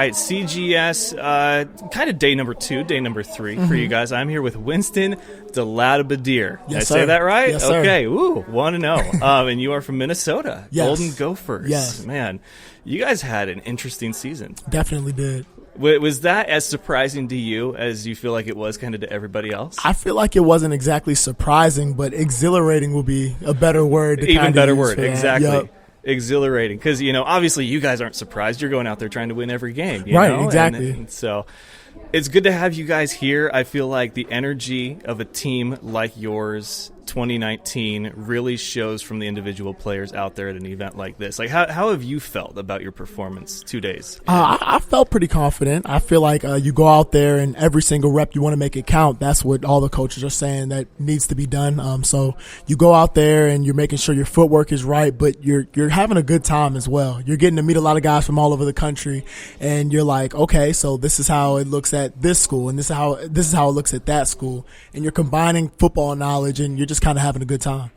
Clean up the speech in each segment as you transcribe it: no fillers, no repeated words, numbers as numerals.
right, CGS, kind of day number 2, day number 3 for you guys. I'm here with Winston DeLattiboudere. Did I say that right? Yes, sir. Okay, 1-0. And you are from Minnesota. Yes. Golden Gophers. Yes. Man, you guys had an interesting season. Definitely did. Was that as surprising to you as you feel like it was kind of to everybody else? I feel like it wasn't exactly surprising, but exhilarating will be a better word. To Even better use word, exactly. Yep. Exhilarating, because obviously you guys aren't surprised. You're going out there trying to win every game, you right? know? Exactly. And so it's good to have you guys here. I feel like the energy of a team like yours, 2019, really shows from the individual players out there at an event like this. Like, how have you felt about your performance 2 days? I felt pretty confident. I feel like you go out there and every single rep you want to make it count. That's what all the coaches are saying that needs to be done. So you go out there and you're making sure your footwork is right, but you're having a good time as well. You're getting to meet a lot of guys from all over the country, and you're like, okay, so this is how it looks at this school, and this is how it looks at that school, and you're combining football knowledge, and you're just kind of having a good time.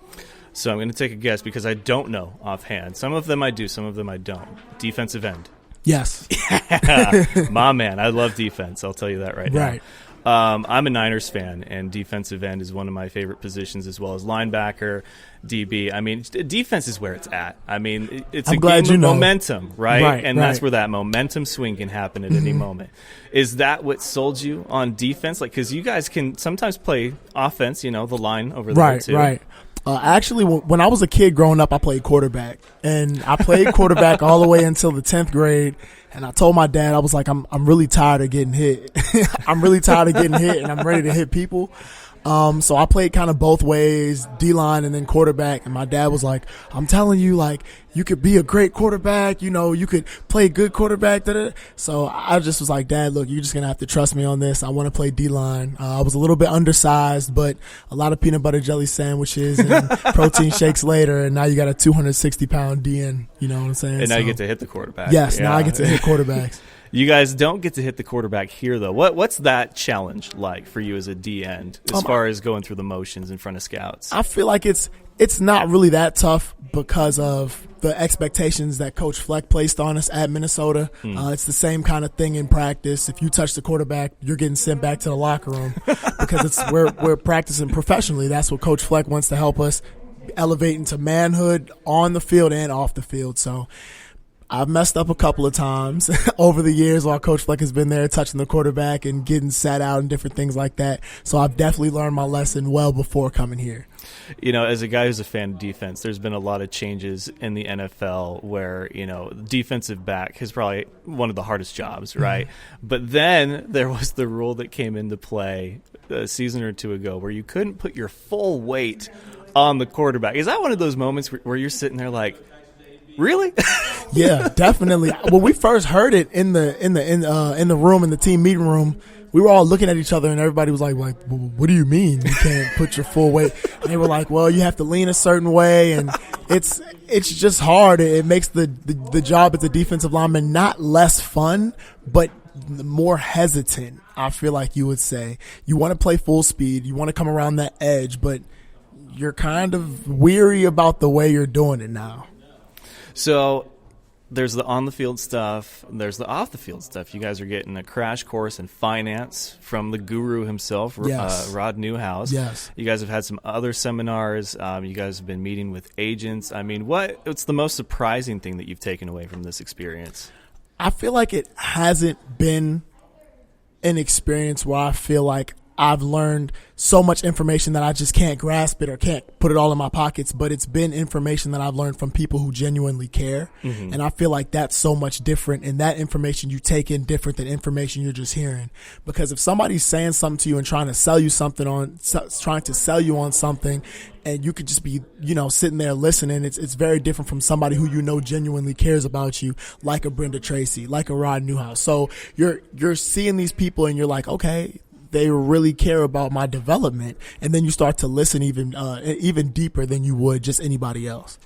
So I'm going to take a guess because I don't know offhand. Some of them I do, some of them I don't. Defensive end. Yes. My man, I love defense. I'll tell you that right now. Right. I'm a Niners fan, and defensive end is one of my favorite positions, as well as linebacker, DB. I mean, defense is where it's at. I mean, it's a game of momentum, right? And that's where that momentum swing can happen at any moment. Is that what sold you on defense? Like, because you guys can sometimes play offense, the line over there too. Right. Actually, when I was a kid growing up, I played quarterback, and I played quarterback all the way until the 10th grade. And I told my dad, I was like, I'm really tired of getting hit. I'm really tired of getting hit, and I'm ready to hit people. So I played kind of both ways, D-line and then quarterback. And my dad was like, I'm telling you, like, you could be a great quarterback. You could play good quarterback. Da-da. So I just was like, Dad, look, you're just going to have to trust me on this. I want to play D-line. I was a little bit undersized, but a lot of peanut butter jelly sandwiches and protein shakes later. And now you got a 260-pound DN. You know what I'm saying? And now you get to hit the quarterback. Yes, now I get to hit quarterbacks. You guys don't get to hit the quarterback here, though. What's that challenge like for you as a D end, as far as going through the motions in front of scouts? I feel like it's not really that tough because of the expectations that Coach Fleck placed on us at Minnesota. It's the same kind of thing in practice. If you touch the quarterback, you're getting sent back to the locker room because we're practicing professionally. That's what Coach Fleck wants to help us elevate into manhood on the field and off the field. So I've messed up a couple of times over the years while Coach Fleck has been there touching the quarterback and getting sat out and different things like that. So I've definitely learned my lesson well before coming here. As a guy who's a fan of defense, there's been a lot of changes in the NFL where, defensive back is probably one of the hardest jobs, right? But then there was the rule that came into play a season or two ago where you couldn't put your full weight on the quarterback. Is that one of those moments where you're sitting there like, really? Yeah, definitely. When we first heard it in the room, in the team meeting room, we were all looking at each other, and everybody was like, what do you mean you can't put your full weight? And they were like, well, you have to lean a certain way, and it's just hard. It makes the job as a defensive lineman not less fun, but more hesitant, I feel like you would say. You want to play full speed. You want to come around that edge, but you're kind of weary about the way you're doing it now. So there's the on-the-field stuff. There's the off-the-field stuff. You guys are getting a crash course in finance from the guru himself, yes. Rod Newhouse. Yes. You guys have had some other seminars. You guys have been meeting with agents. I mean, what's the most surprising thing that you've taken away from this experience? I feel like it hasn't been an experience where I feel like I've learned so much information that I just can't grasp it or can't put it all in my pockets, but it's been information that I've learned from people who genuinely care. And I feel like that's so much different, and that information you take in different than information you're just hearing. Because if somebody's saying something to you and trying to sell you on something, and you could just be, sitting there listening, it's very different from somebody who genuinely cares about you, like a Brenda Tracy, like a Rod Newhouse. So you're seeing these people and you're like, okay, they really care about my development, and then you start to listen even deeper than you would just anybody else.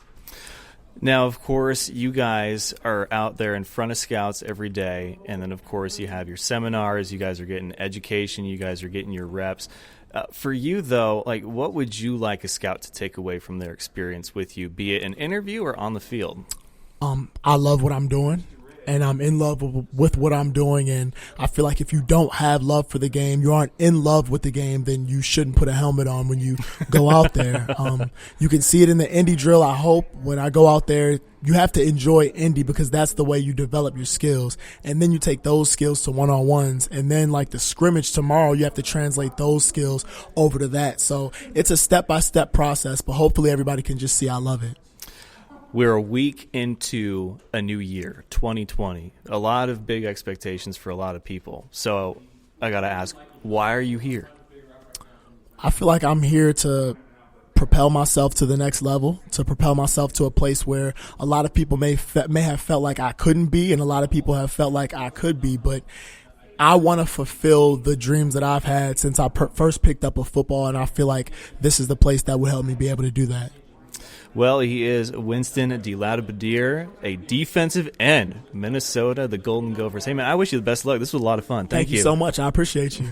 Now, of course, you guys are out there in front of scouts every day, and then, of course, you have your seminars. You guys are getting education. You guys are getting your reps. For you, though, what would you like a scout to take away from their experience with you, be it an interview or on the field? I love what I'm doing. and I'm in love with what I'm doing. And I feel like if you don't have love for the game, you aren't in love with the game, then you shouldn't put a helmet on when you go out there. You can see it in the Indy drill. I hope when I go out there, you have to enjoy Indy because that's the way you develop your skills. And then you take those skills to one-on-ones. And then like the scrimmage tomorrow, you have to translate those skills over to that. So it's a step-by-step process, but hopefully everybody can just see I love it. We're a week into a new year, 2020. A lot of big expectations for a lot of people. So I got to ask, why are you here? I feel like I'm here to propel myself to the next level, to propel myself to a place where a lot of people may have felt like I couldn't be, and a lot of people have felt like I could be, but I want to fulfill the dreams that I've had since I first picked up a football, and I feel like this is the place that will help me be able to do that. Well, he is Winston DeLattiboudere, a defensive end, Minnesota, the Golden Gophers. Hey, man, I wish you the best of luck. This was a lot of fun. Thank you so much. I appreciate you.